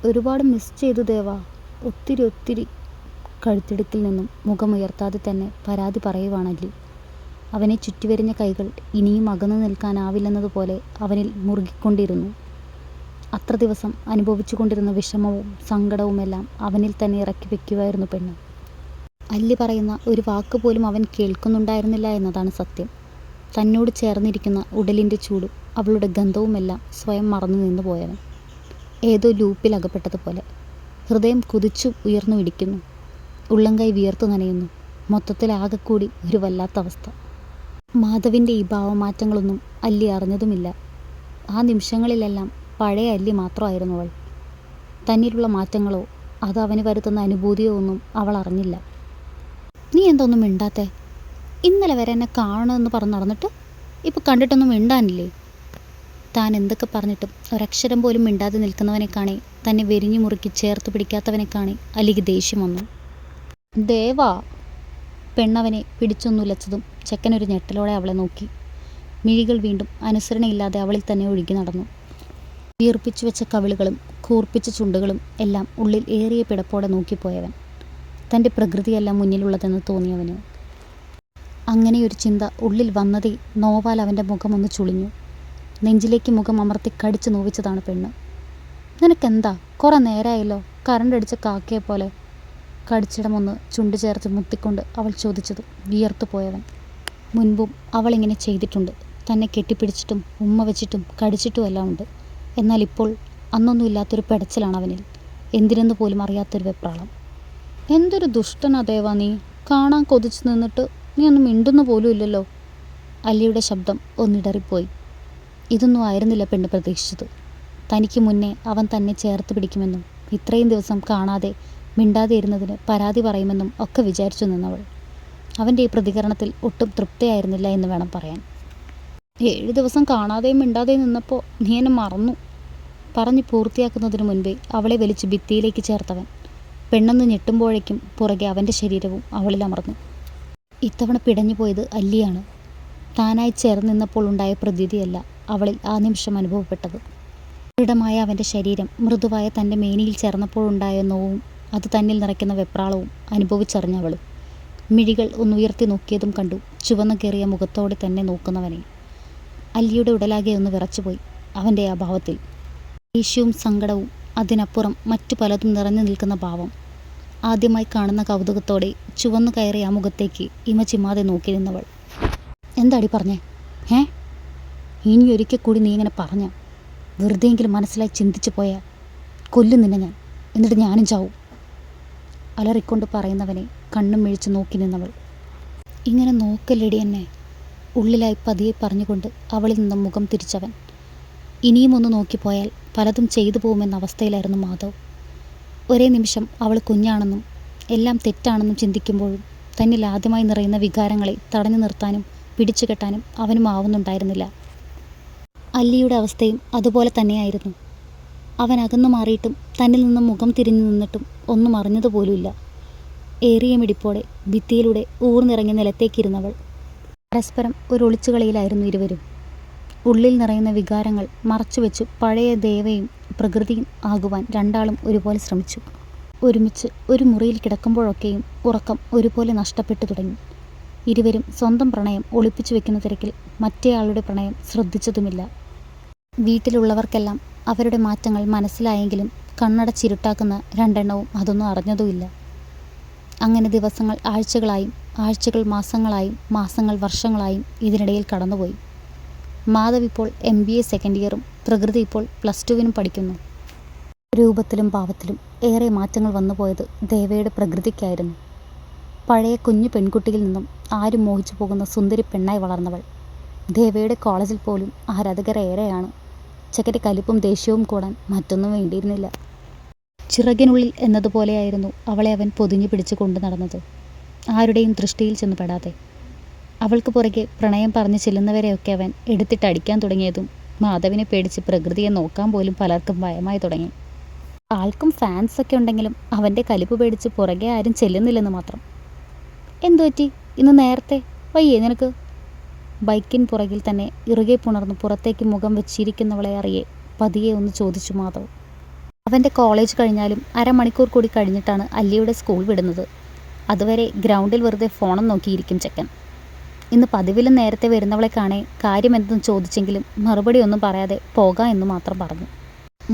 ഒരുപാട് മിസ് ചെയ്തു ദേവാ. ഒത്തിരി കഴുത്തിടുക്കിൽ നിന്നും മുഖമുയർത്താതെ തന്നെ പരാതി പറയുവാണല്ലി. അവനെ ചുറ്റിവരിഞ്ഞ കൈകൾ ഇനിയും അകന്നു നിൽക്കാനാവില്ലെന്നതുപോലെ അവനിൽ മുറുകിക്കൊണ്ടിരുന്നു. അത്ര ദിവസം അനുഭവിച്ചു കൊണ്ടിരുന്ന വിഷമവും സങ്കടവുമെല്ലാം അവനിൽ തന്നെ ഇറക്കി വയ്ക്കുമായിരുന്നു പെണ്ണ്. അല്ലി പറയുന്ന ഒരു വാക്ക് പോലും അവൻ കേൾക്കുന്നുണ്ടായിരുന്നില്ല എന്നതാണ് സത്യം. തന്നോട് ചേർന്നിരിക്കുന്ന ഉടലിൻ്റെ ചൂടും അവളുടെ ഗന്ധവുമെല്ലാം സ്വയം മറന്നു നിന്നു പോയവൻ. ഏതോ ലൂപ്പിലകപ്പെട്ടതുപോലെ ഹൃദയം കുതിച്ചു ഉയർന്നു ഇടിക്കുന്നു. ഉള്ളംകൈ വിയർത്തു നനയുന്നു. മൊത്തത്തിൽ ആകെക്കൂടി ഒരു വല്ലാത്ത അവസ്ഥ. മാധവിൻ്റെ ഈ ഭാവമാറ്റങ്ങളൊന്നും അല്ലി അറിഞ്ഞതുമില്ല. ആ നിമിഷങ്ങളിലെല്ലാം പഴയ അല്ലി മാത്രമായിരുന്നു അവൾ. തന്നിലുള്ള മാറ്റങ്ങളോ അത് അവന് വരുത്തുന്ന അനുഭൂതിയോ ഒന്നും അവൾ അറിഞ്ഞില്ല. നീ എന്തൊന്നും മിണ്ടാത്തേ? ഇന്നലെ വരെ എന്നെ കാണുമെന്ന് പറഞ്ഞു നടന്നിട്ട് ഇപ്പോൾ കണ്ടിട്ടൊന്നും മിണ്ടാനില്ലേ? താൻ എന്തൊക്കെ പറഞ്ഞിട്ടും ഒരക്ഷരം പോലും മിണ്ടാതെ നിൽക്കുന്നവനെ കാണി, തന്നെ വെരിഞ്ഞു മുറുക്കി ചേർത്ത് പിടിക്കാത്തവനെ കാണി അല്ലിക്ക് ദേഷ്യം വന്നു. ദേവാ! പെണ്ണവനെ പിടിച്ചൊന്നുലച്ചതും ചെക്കനൊരു ഞെട്ടലോടെ അവളെ നോക്കി. മിഴികൾ വീണ്ടും അനുസരണയില്ലാതെ അവളിൽ തന്നെ ഒഴുകി നടന്നു. വീർപ്പിച്ചു വെച്ച കവിളുകളും കൂർപ്പിച്ച ചുണ്ടുകളും എല്ലാം ഉള്ളിൽ ഏറിയ പിടപ്പോടെ നോക്കിപ്പോയവൻ. തൻ്റെ പ്രകൃതിയെല്ലാം മുന്നിലുള്ളതെന്ന് തോന്നിയവന്. അങ്ങനെയൊരു ചിന്ത ഉള്ളിൽ വന്നതേ നോവാൽ അവൻ്റെ മുഖമൊന്ന് ചുളിഞ്ഞു. നെഞ്ചിലേക്ക് മുഖം അമർത്തി കടിച്ചു നോവിച്ചതാണ് പെണ്ണ്. നിനക്കെന്താ? കുറേ നേരമായല്ലോ കറണ്ടടിച്ച കാക്കയെ പോലെ. കടിച്ചിടമൊന്ന് ചുണ്ടു ചേർത്ത് മുത്തിക്കൊണ്ട് അവൾ ചോദിച്ചത് വിയർത്തു പോയവൻ. മുൻപും അവളിങ്ങനെ ചെയ്തിട്ടുണ്ട്. തന്നെ കെട്ടിപ്പിടിച്ചിട്ടും ഉമ്മ വെച്ചിട്ടും കടിച്ചിട്ടും എല്ലാം ഉണ്ട്. എന്നാൽ ഇപ്പോൾ അന്നൊന്നുമില്ലാത്തൊരു പെടച്ചിലാണ് അവനിൽ. എന്തിനെന്ന് പോലും അറിയാത്തൊരു വെപ്രാളം. എന്തൊരു ദുഷ്ടനാ ദേവാ നീ! കാണാൻ കൊതിച്ചു നിന്നിട്ട് നീ ഒന്നും മിണ്ടുന്നു പോലും ഇല്ലല്ലോ. അല്ലിയുടെ ശബ്ദം ഒന്നിടറിപ്പോയി. ഇതൊന്നും ആയിരുന്നില്ല പെണ്ണ് പ്രതീക്ഷിച്ചത്. തനിക്ക് മുന്നേ അവൻ തന്നെ ചേർത്ത് പിടിക്കുമെന്നും ഇത്രയും ദിവസം കാണാതെ മിണ്ടാതെ ഇരുന്നതിന് പരാതി പറയുമെന്നും ഒക്കെ വിചാരിച്ചു നിന്നവൾ. അവൻ്റെ ഈ പ്രതികരണത്തിൽ ഒട്ടും തൃപ്തിയായിരുന്നില്ല എന്ന് വേണം പറയാൻ. 7 ദിവസം കാണാതെയും മിണ്ടാതെയും നിന്നപ്പോൾ നീ എന്നെ മറന്നു പറഞ്ഞ് പൂർത്തിയാക്കുന്നതിന് മുൻപേ അവളെ വലിച്ച് ഭിത്തിയിലേക്ക് ചേർത്തവൻ. പെണ്ണെന്ന് ഞെട്ടുമ്പോഴേക്കും പുറകെ അവൻ്റെ ശരീരവും അവളിൽ അമർന്നു. ഇത്തവണ പിടഞ്ഞു പോയത് അല്ലിയാണ്. താനായി ചേർന്ന് നിന്നപ്പോൾ ഉണ്ടായ പ്രതീതിയല്ല അവളിൽ ആ നിമിഷം അനുഭവപ്പെട്ടത്. ദൃഢമായ അവൻ്റെ ശരീരം മൃദുവായ തൻ്റെ മേനിയിൽ ചേർന്നപ്പോഴുണ്ടായ നോവും അത് തന്നിൽ നിറയ്ക്കുന്ന വെപ്രാളവും അനുഭവിച്ചറിഞ്ഞവളും. മിഴികൾ ഒന്നുയർത്തി നോക്കിയതും കണ്ടു ചുവന്നു കയറിയ മുഖത്തോടെ തന്നെ നോക്കുന്നവനെ. അല്ലിയുടെ ഉടലാകെ ഒന്ന് വിറച്ചുപോയി അവൻ്റെ ആ ഭാവത്തിൽ. ദേഷ്യവും സങ്കടവും അതിനപ്പുറം മറ്റു പലതും നിറഞ്ഞു നിൽക്കുന്ന ഭാവം. ആദ്യമായി കാണുന്ന കൗതുകത്തോടെ ചുവന്നു കയറിയ ആ മുഖത്തേക്ക് ഇമ ചിമ്മാതെ നോക്കി നിന്നവൾ. എന്താടി പറഞ്ഞേ? ഇനി ഒരിക്കൽ കൂടി നീ ഇങ്ങനെ പറഞ്ഞ വെറുതെയെങ്കിലും മനസ്സിലായി ചിന്തിച്ചു പോയാൽ കൊല്ലും നിന്നെ ഞാൻ. എന്നിട്ട് ഞാനും ചാവും. അലറിക്കൊണ്ട് പറയുന്നവനെ കണ്ണും മിഴിച്ച് നോക്കി നിന്നവൾ. ഇങ്ങനെ നോക്കല്ലടി എന്നെ, ഉള്ളിലായി പതിയെ പറഞ്ഞുകൊണ്ട് അവളിൽ നിന്നും മുഖം തിരിച്ചവൻ. ഇനിയും ഒന്ന് നോക്കിപ്പോയാൽ പലതും ചെയ്തു പോകുമെന്ന അവസ്ഥയിലായിരുന്നു മാധവ്. ഒരേ നിമിഷം അവൾ കുഞ്ഞാണെന്നും എല്ലാം തെറ്റാണെന്നും ചിന്തിക്കുമ്പോഴും തന്നിൽ ആദ്യമായി നിറയുന്ന വികാരങ്ങളെ തടഞ്ഞു നിർത്താനും പിടിച്ചുകെട്ടാനും അവനും ആവുന്നുണ്ടായിരുന്നില്ല. അല്ലിയുടെ അവസ്ഥയും അതുപോലെ തന്നെയായിരുന്നു. അവൻ അകന്നു മാറിയിട്ടും തന്നിൽ നിന്നും മുഖം തിരിഞ്ഞു നിന്നിട്ടും ഒന്നും അറിഞ്ഞതുപോലുമില്ല. ഏറിയ മിടിപ്പോടെ ഭിത്തിയിലൂടെ ഊർന്നിറങ്ങി നിലത്തേക്കിരുന്നവൾ. പരസ്പരം ഒരു ഒളിച്ചുകളിയിലായിരുന്നു ഇരുവരും. ഉള്ളിൽ നിറയുന്ന വികാരങ്ങൾ മറച്ചുവെച്ചു പഴയ ദേവയും പ്രകൃതിയും ആകുവാൻ രണ്ടാളും ഒരുപോലെ ശ്രമിച്ചു. ഒരുമിച്ച് ഒരു മുറിയിൽ കിടക്കുമ്പോഴൊക്കെയും ഉറക്കം ഒരുപോലെ നഷ്ടപ്പെട്ടു തുടങ്ങി. ഇരുവരും സ്വന്തം പ്രണയം ഒളിപ്പിച്ചു വെക്കുന്ന തിരക്കിൽ മറ്റേയാളുടെ പ്രണയം ശ്രദ്ധിച്ചതുമില്ല. വീട്ടിലുള്ളവർക്കെല്ലാം അവരുടെ മാറ്റങ്ങൾ മനസ്സിലായെങ്കിലും കണ്ണടച്ചിരുട്ടാക്കുന്ന രണ്ടെണ്ണവും അതൊന്നും അറിഞ്ഞതുമില്ല. അങ്ങനെ ദിവസങ്ങൾ ആഴ്ചകളായും ആഴ്ചകൾ മാസങ്ങളായും മാസങ്ങൾ വർഷങ്ങളായും ഇതിനിടയിൽ കടന്നുപോയി. മാധവ് ഇപ്പോൾ MBA സെക്കൻഡ് ഇയറും പ്രകൃതി ഇപ്പോൾ +2 പഠിക്കുന്നു. രൂപത്തിലും ഭാവത്തിലും ഏറെ മാറ്റങ്ങൾ വന്നുപോയത് ദേവയുടെ പ്രകൃതിക്കായിരുന്നു. പഴയ കുഞ്ഞു പെൺകുട്ടിയിൽ നിന്നും ആരും മോഹിച്ചു പോകുന്ന സുന്ദരി പെണ്ണായി വളർന്നവൾ. ദേവയുടെ കോളേജിൽ പോലും ആരാധകരേറെയാണ്. ചെക്കൻ്റെ കലിപ്പും ദേഷ്യവും കൂടാൻ മറ്റൊന്നും വേണ്ടിയിരുന്നില്ല. ചിറകിനുള്ളിൽ എന്നതുപോലെയായിരുന്നു അവളെ അവൻ പൊതിഞ്ഞു പിടിച്ചു കൊണ്ടു നടന്നത്, ആരുടെയും ദൃഷ്ടിയിൽ ചെന്ന് പെടാതെ. അവൾക്ക് പുറകെ പ്രണയം പറഞ്ഞു ചെല്ലുന്നവരെയൊക്കെ അവൻ എടുത്തിട്ടടിക്കാൻ തുടങ്ങിയതും മാധവിനെ പേടിച്ച് പ്രകൃതിയെ നോക്കാൻ പോലും പലർക്കും ഭയമായി തുടങ്ങി. ആൾക്കും ഫാൻസൊക്കെ ഉണ്ടെങ്കിലും അവൻ്റെ കലിപ്പ് പേടിച്ച് പുറകെ ആരും ചെല്ലുന്നില്ലെന്ന് മാത്രം. എന്തുപറ്റി ഇന്ന് നേരത്തെ? വയ്യേ നിനക്ക്? ബൈക്കിന് പുറകിൽ തന്നെ ഇറുകെ പുണർന്ന് പുറത്തേക്ക് മുഖം വെച്ചിരിക്കുന്നവളെ അറിയെ പതിയെ ഒന്ന് ചോദിച്ചു മാധവ്. അവൻ്റെ കോളേജ് കഴിഞ്ഞാലും അരമണിക്കൂർ കൂടി കഴിഞ്ഞിട്ടാണ് അല്ലിയുടെ സ്കൂൾ വിടുന്നത്. അതുവരെ ഗ്രൗണ്ടിൽ വെറുതെ ഫോണും നോക്കിയിരിക്കും ചെക്കൻ. ഇന്ന് പതിവിലും നേരത്തെ വരുന്നവളെ കാണേ കാര്യമെന്തെന്ന് ചോദിച്ചെങ്കിലും മറുപടി ഒന്നും പറയാതെ പോകാം എന്ന് മാത്രം പറഞ്ഞു.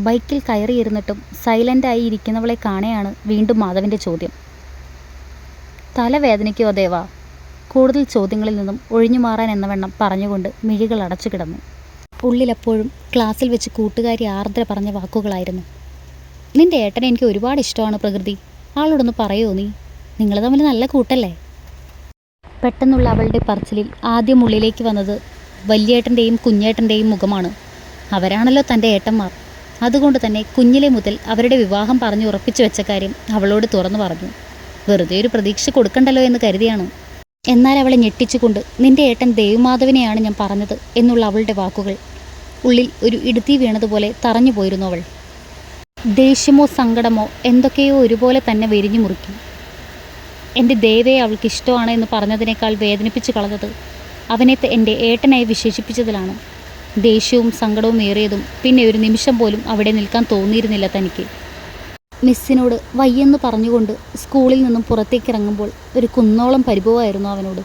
ബൈക്കിൽ കയറിയിരുന്നിട്ടും സൈലൻ്റായി ഇരിക്കുന്നവളെ കാണെയാണ് വീണ്ടും മാധവിൻ്റെ ചോദ്യം. തലവേദനയ്ക്കോ ദേവാ? കൂടുതൽ ചോദ്യങ്ങളിൽ നിന്നും ഒഴിഞ്ഞു മാറാൻ എന്നവണ്ണം പറഞ്ഞുകൊണ്ട് മിഴികൾ അടച്ചു കിടന്നു. ഉള്ളിലെപ്പോഴും ക്ലാസ്സിൽ വെച്ച് കൂട്ടുകാരി ആർദ്ര പറഞ്ഞ വാക്കുകളായിരുന്നു. നിൻ്റെ ഏട്ടനെ എനിക്ക് ഒരുപാട് ഇഷ്ടമാണ് പ്രകൃതി. ആളോടൊന്ന് പറയുമോ നീ? നിങ്ങൾ തമ്മിൽ നല്ല കൂട്ടല്ലേ? പെട്ടെന്നുള്ള അവളുടെ പറച്ചിലിൽ ആദ്യം ഉള്ളിലേക്ക് വന്നത് വല്യേട്ടൻ്റെയും കുഞ്ഞേട്ടൻ്റെയും മുഖമാണ്. അവരാണല്ലോ തൻ്റെ ഏട്ടന്മാർ. അതുകൊണ്ട് തന്നെ കുഞ്ഞിലെ മുതൽ അവരുടെ വിവാഹം പറഞ്ഞു ഉറപ്പിച്ചു വെച്ച കാര്യം അവളോട് തുറന്നു പറഞ്ഞു. വെറുതെ ഒരു പ്രതീക്ഷ കൊടുക്കണ്ടല്ലോ എന്ന് കരുതിയാണ്. എന്നാൽ അവളെ ഞെട്ടിച്ചുകൊണ്ട് നിന്റെ ഏട്ടൻ ദേവമാധവനെയാണ് ഞാൻ പറഞ്ഞത് എന്നുള്ള അവളുടെ വാക്കുകൾ ഉള്ളിൽ ഒരു ഇടുത്തി വീണതുപോലെ തറഞ്ഞു പോയിരുന്നു അവൾ. ദേഷ്യമോ സങ്കടമോ എന്തൊക്കെയോ ഒരുപോലെ തന്നെ വെരിഞ്ഞു മുറുക്കി. എൻ്റെ ദേവയെ അവൾക്ക് ഇഷ്ടമാണ് എന്ന് പറഞ്ഞതിനേക്കാൾ വേദനിപ്പിച്ചു കളഞ്ഞത് അവനെ എൻ്റെ ഏട്ടനായി വിശേഷിപ്പിച്ചതിലാണ്. ദേഷ്യവും സങ്കടവും ഏറിയതും പിന്നെ ഒരു നിമിഷം പോലും അവിടെ നിൽക്കാൻ തോന്നിയിരുന്നില്ല തനിക്ക്. മിസ്സിനോട് വയ്യെന്ന് പറഞ്ഞുകൊണ്ട് സ്കൂളിൽ നിന്നും പുറത്തേക്കിറങ്ങുമ്പോൾ ഒരു കുന്നോളം പരിഭവമായിരുന്നു അവനോട്.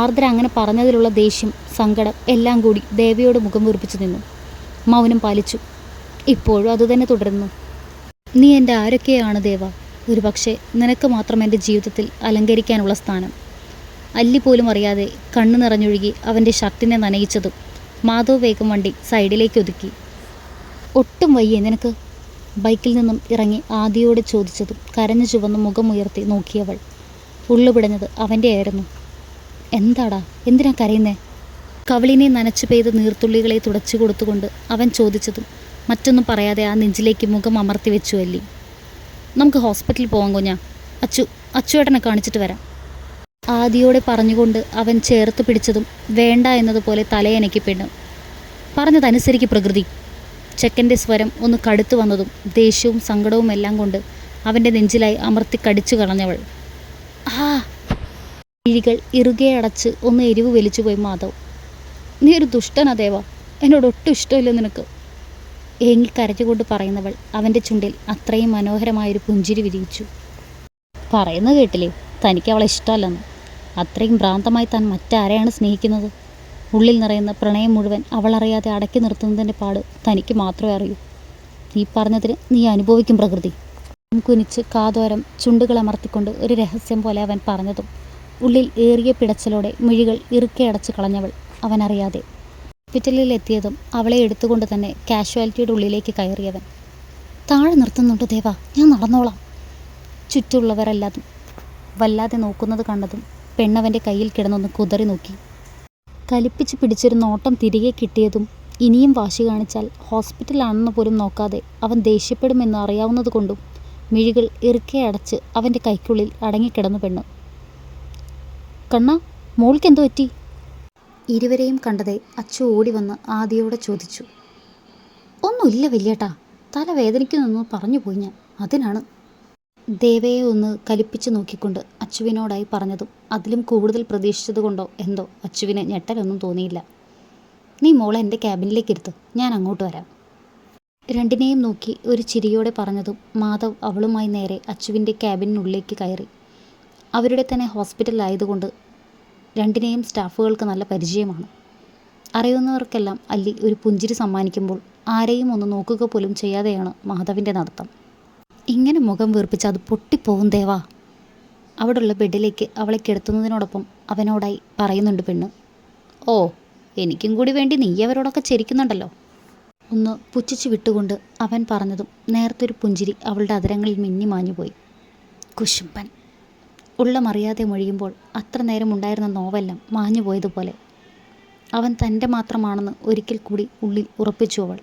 ആർദ്ര അങ്ങനെ പറഞ്ഞതിലുള്ള ദേഷ്യം സങ്കടം എല്ലാം കൂടി ദേവയോട് മുഖം വീർപ്പിച്ചു നിന്നു. മൗനം പാലിച്ചു. ഇപ്പോഴും അതുതന്നെ തുടരുന്നു. നീ എൻ്റെ ആരൊക്കെയാണ് ദേവ? ഒരു പക്ഷേ നിനക്ക് മാത്രം എൻ്റെ ജീവിതത്തിൽ അലങ്കരിക്കാനുള്ള സ്ഥാനം. അല്ലി പോലും അറിയാതെ കണ്ണു നിറഞ്ഞൊഴുകി അവൻ്റെ ഷർട്ടിനെ നനയിച്ചതും മാധവ് വേഗം വണ്ടി സൈഡിലേക്ക് ഒതുക്കി. ഒട്ടും വയ്യേ നിനക്ക്? ബൈക്കിൽ നിന്നും ഇറങ്ങി ആദിയോട് ചോദിച്ചതും കരഞ്ഞു ചുവന്ന് മുഖമുയർത്തി നോക്കിയവൾ. ഉള്ളുപിടഞ്ഞത് അവൻ്റെ ആയിരുന്നു. എന്താടാ, എന്തിനാ കരയുന്നേ? കവിളിനെ നനച്ചു പെയ്ത് നീർത്തുള്ളികളെ തുടച്ചു കൊടുത്തുകൊണ്ട് അവൻ ചോദിച്ചതും മറ്റൊന്നും പറയാതെ ആ നെഞ്ചിലേക്ക് മുഖം അമർത്തി വെച്ചു അല്ലി. നമുക്ക് ഹോസ്പിറ്റലിൽ പോകാൻ കുഞ്ഞാ. അച്ചുവേട്ടനെ കാണിച്ചിട്ട് വരാം. ആദിയോടെ പറഞ്ഞുകൊണ്ട് അവൻ ചേർത്ത് പിടിച്ചതും വേണ്ട എന്നതുപോലെ തലയനക്കി പെണ്ണു. പറഞ്ഞതനുസരിക്ക് പ്രകൃതി. ചെക്കൻ്റെ സ്വരം ഒന്ന് കടുത്തു വന്നതും ദേഷ്യവും സങ്കടവും എല്ലാം കൊണ്ട് അവൻ്റെ നെഞ്ചിലായി അമർത്തി കടിച്ചു കളഞ്ഞവൾ. കിഴികൾ ഇറുകെ അടച്ച് ഒന്ന് എരിവ് വലിച്ചുപോയി മാധവ്. നീ ഒരു ദുഷ്ടനാ ദേവ. എന്നോട് ഒട്ടും ഇഷ്ടമില്ല നിനക്ക്. ഏങ്ങി കരഞ്ഞുകൊണ്ട് പറയുന്നവൾ അവൻ്റെ ചുണ്ടിൽ അത്രയും മനോഹരമായൊരു പുഞ്ചിരി വിരിയിച്ചു. പറയുന്നത് കേട്ടില്ലേ, തനിക്ക് അവളെ ഇഷ്ടമല്ലെന്ന്. അത്രയും ഭ്രാന്തമായി താൻ മറ്റാരെയാണ് സ്നേഹിക്കുന്നത്? ഉള്ളിൽ നിറയുന്ന പ്രണയം മുഴുവൻ അവളറിയാതെ അടക്കി നിർത്തുന്നതിൻ്റെ പാട് തനിക്ക് മാത്രമേ അറിയൂ. നീ പറഞ്ഞതിന് നീ അനുഭവിക്കും പ്രകൃതി. കുനിച്ച് കാതോരം ചുണ്ടുകൾ അമർത്തിക്കൊണ്ട് ഒരു രഹസ്യം പോലെ അവൻ പറഞ്ഞതും ഉള്ളിൽ ഏറിയ പിടച്ചലോടെ മിഴികൾ ഇറുക്കെ അടച്ചു കളഞ്ഞവൾ അവനറിയാതെ. ഹോസ്പിറ്റലിൽ എത്തിയതും അവളെ എടുത്തുകൊണ്ട് തന്നെ കാഷ്വാലിറ്റിയുടെ ഉള്ളിലേക്ക് കയറിയവൻ. താഴെ നിർത്തുന്നുണ്ട് ദേവാ, ഞാൻ നടന്നോളാം. ചുറ്റുമുള്ളവരെല്ലാതും വല്ലാതെ നോക്കുന്നത് കണ്ടതും പെണ്ണവൻ്റെ കയ്യിൽ കിടന്നൊന്ന് കുതറി നോക്കി. കലിപ്പിച്ച് പിടിച്ചൊരു നോട്ടം തിരികെ കിട്ടിയതും ഇനിയും വാശി കാണിച്ചാൽ ഹോസ്പിറ്റലാണെന്ന് പോലും നോക്കാതെ അവൻ ദേഷ്യപ്പെടുമെന്ന് അറിയാവുന്നത് കൊണ്ടും മിഴികൾ ഇറുക്കെ അടച്ച് അവൻ്റെ കൈക്കുള്ളിൽ അടങ്ങിക്കിടന്നു പെണ്ണ്. കണ്ണ, മോൾക്ക് എന്തോ പറ്റി? ഇരുവരെയും കണ്ടതേ അച്ചു ഓടി വന്ന് ആദിയോടെ ചോദിച്ചു. ഒന്നുമില്ല വല്യേട്ടാ, തല വേദനിക്കുന്നെന്ന് പറഞ്ഞു പോയി ഞാൻ, അതിനാണ്. ദേവയെ ഒന്ന് കലിപ്പിച്ച് നോക്കിക്കൊണ്ട് അച്ചുവിനോടായി പറഞ്ഞതും അതിലും കൂടുതൽ പ്രതീക്ഷിച്ചത് കൊണ്ടോ എന്തോ അച്ചുവിന് ഞെട്ടലൊന്നും തോന്നിയില്ല. നീ മോളെ എൻ്റെ ക്യാബിനിലേക്ക് ഇരുത്ത്, ഞാൻ അങ്ങോട്ട് വരാം. രണ്ടിനെയും നോക്കി ഒരു ചിരിയോടെ പറഞ്ഞതും മാധവ് അവളുമായി നേരെ അച്ചുവിൻ്റെ ക്യാബിനുള്ളിലേക്ക് കയറി. അവരുടെ തന്നെ ഹോസ്പിറ്റലായതുകൊണ്ട് രണ്ടിനെയും സ്റ്റാഫുകൾക്ക് നല്ല പരിചയമാണ്. അറിയുന്നവർക്കെല്ലാം അല്ലി ഒരു പുഞ്ചിരി സമ്മാനിക്കുമ്പോൾ ആരെയും ഒന്ന് നോക്കുക പോലും ചെയ്യാതെയാണ് മാധവിൻ്റെ നടത്തം. ഇങ്ങനെ മുഖം വീർപ്പിച്ച് അത് പൊട്ടിപ്പോവും ദേവാ. അവിടെയുള്ള ബെഡിലേക്ക് അവളെ കിടത്തുന്നതിനോടൊപ്പം അവനോടായി പറയുന്നുണ്ട് പെണ്ണ്. ഓ, എനിക്കും കൂടി വേണ്ടി നീ അവരോടൊക്കെ ചിരിക്കുന്നുണ്ടല്ലോ. ഒന്ന് പുച്ഛിച്ച് വിട്ടുകൊണ്ട് അവൻ പറഞ്ഞതും നേരത്തൊരു പുഞ്ചിരി അവളുടെ അതരങ്ങളിൽ മിന്നി മാഞ്ഞുപോയി. കുശുമ്പൻ. ഉള്ളമറിയാതെ മൊഴിയുമ്പോൾ അത്ര നേരം ഉണ്ടായിരുന്ന നോവെല്ലാം മാഞ്ഞുപോയതുപോലെ അവൻ തൻ്റെ മാത്രമാണെന്ന് ഒരിക്കൽ കൂടി ഉള്ളിൽ ഉറപ്പിച്ചു അവൾ.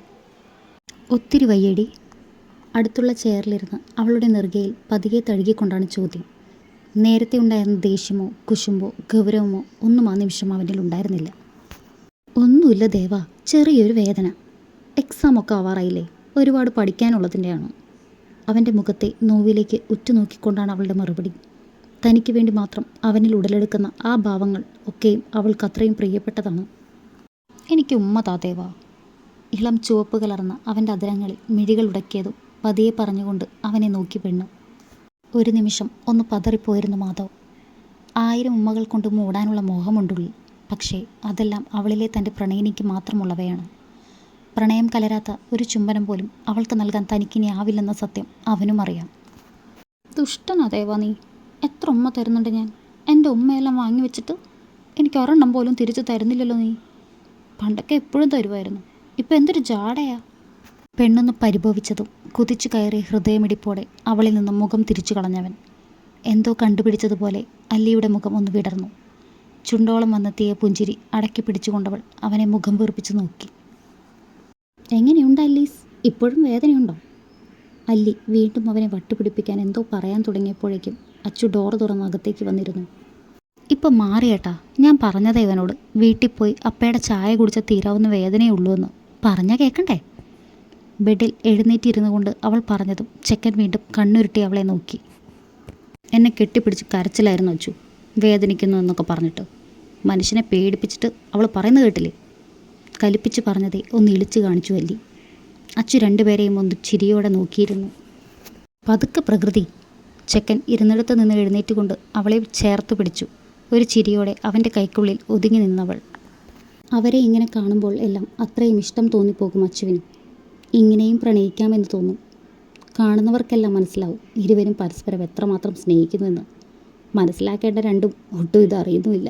ഒത്തിരി വയ്യടി. അടുത്തുള്ള ചെയറിലിരുന്ന് അവളുടെ നെറുകയിൽ പതിയെ തഴുകിക്കൊണ്ടാണ് ചോദ്യം. നേരത്തെ ഉണ്ടായിരുന്ന ദേഷ്യമോ കുശുമ്പോ ഗൗരവമോ ഒന്നും ആ നിമിഷം അവനിൽ ഉണ്ടായിരുന്നില്ല. ഒന്നുമില്ല ദേവാ, ചെറിയൊരു വേദന. എക്സാമൊക്കെ ആവാറായില്ലേ, ഒരുപാട് പഠിക്കാനുള്ളതിൻ്റെയാണ്. അവൻ്റെ മുഖത്തെ നോവിലേക്ക് ഉറ്റുനോക്കിക്കൊണ്ടാണ് അവളുടെ മറുപടി. തനിക്ക് വേണ്ടി മാത്രം അവനിൽ ഉടലെടുക്കുന്ന ആ ഭാവങ്ങൾ ഒക്കെയും അവൾക്ക് അത്രയും പ്രിയപ്പെട്ടതാണ്. എനിക്ക് ഉമ്മ താ ദേവാ. ഇളം ചുവപ്പ് കലർന്ന അവൻ്റെ അതിരങ്ങളിൽ മിഴികൾ ഉടക്കിയതും പതിയെ പറഞ്ഞുകൊണ്ട് അവനെ നോക്കി പെണ്ണ്. ഒരു നിമിഷം ഒന്ന് പതറിപ്പോയിരുന്നു മാധവ്. 1000 ഉമ്മകൾ കൊണ്ട് മൂടാനുള്ള മോഹമുണ്ടുള്ളിൽ. പക്ഷേ അതെല്ലാം അവളിലെ തൻ്റെ പ്രണയിനിക്ക് മാത്രമുള്ളവയാണ്. പ്രണയം കലരാത്ത ഒരു ചുംബനം പോലും അവൾക്ക് നൽകാൻ തനിക്കിനി ആവില്ലെന്ന സത്യം അവനും അറിയാം. ദുഷ്ടനാ ദേവാ നീ. എത്ര ഉമ്മ തരുന്നുണ്ട് ഞാൻ. എൻ്റെ ഉമ്മയെല്ലാം വാങ്ങി വെച്ചിട്ട് എനിക്ക് ഒരെണ്ണം പോലും തിരിച്ചു തരുന്നില്ലല്ലോ നീ. പണ്ടൊക്കെ എപ്പോഴും തരുമായിരുന്നു. ഇപ്പം എന്തൊരു ജാടയാ. പെണ്ണൊന്ന് പരിഭവിച്ചതും കുതിച്ചു കയറി ഹൃദയമിടിപ്പോടെ അവളിൽ നിന്നും മുഖം തിരിച്ചു കളഞ്ഞവൻ. എന്തോ കണ്ടുപിടിച്ചതുപോലെ അല്ലിയുടെ മുഖം ഒന്ന് വിടർന്നു. ചുണ്ടോളം വന്നെത്തിയ പുഞ്ചിരി അടക്കി പിടിച്ചുകൊണ്ടവൾ അവനെ മുഖം വീർപ്പിച്ച് നോക്കി. എങ്ങനെയുണ്ട് അല്ലീസ്? ഇപ്പോഴും വേദനയുണ്ടോ? അല്ലി വീണ്ടും അവനെ വട്ടുപിടിപ്പിക്കാൻ എന്തോ പറയാൻ തുടങ്ങിയപ്പോഴേക്കും അച്ചു ഡോറ് തുറന്ന് അകത്തേക്ക് വന്നിരുന്നു. ഇപ്പം മാറിയേട്ടാ. ഞാൻ പറഞ്ഞതേ ഇവനോട് വീട്ടിൽ പോയി അപ്പയുടെ ചായ കുടിച്ച തീരാവുന്ന വേദനയേ ഉള്ളൂ എന്ന്. പറഞ്ഞാൽ കേൾക്കണ്ടേ? ബെഡിൽ എഴുന്നേറ്റിരുന്നു കൊണ്ട് അവൾ പറഞ്ഞതും ചെക്കൻ വീണ്ടും കണ്ണുരുട്ടി അവളെ നോക്കി. എന്നെ കെട്ടിപ്പിടിച്ച് കരച്ചിലായിരുന്നു അച്ചു. വേദനിക്കുന്നു എന്നൊക്കെ പറഞ്ഞിട്ട്. മനുഷ്യനെ പേടിപ്പിച്ചിട്ട് അവൾ പറയുന്നത് കേട്ടില്ലേ? കലിപ്പിച്ച് പറഞ്ഞതേ ഒന്ന് ഇളിച്ചു കാണിച്ചു അല്ലി. അച്ചു രണ്ടുപേരെയും ഒന്ന് ചിരിയോടെ നോക്കിയിരുന്നു. പതുക്കെ പ്രകൃതി. ചെക്കൻ ഇരുന്നിടത്ത് നിന്ന് എഴുന്നേറ്റുകൊണ്ട് അവളെ ചേർത്ത് പിടിച്ചു. ഒരു ചിരിയോടെ അവൻ്റെ കൈക്കുള്ളിൽ ഒതുങ്ങി നിന്നവൾ. അവരെ ഇങ്ങനെ കാണുമ്പോൾ എല്ലാം അത്രയും ഇഷ്ടം തോന്നിപ്പോകും അച്ചുവിന്. ഇങ്ങനെയും പ്രണയിക്കാമെന്ന് തോന്നും. കാണുന്നവർക്കെല്ലാം മനസ്സിലാവും ഇരുവരും പരസ്പരം എത്രമാത്രം സ്നേഹിക്കുന്നുവെന്ന്. മനസ്സിലാക്കേണ്ട രണ്ടും ഒട്ടും ഇത് അറിയുന്നുമില്ല.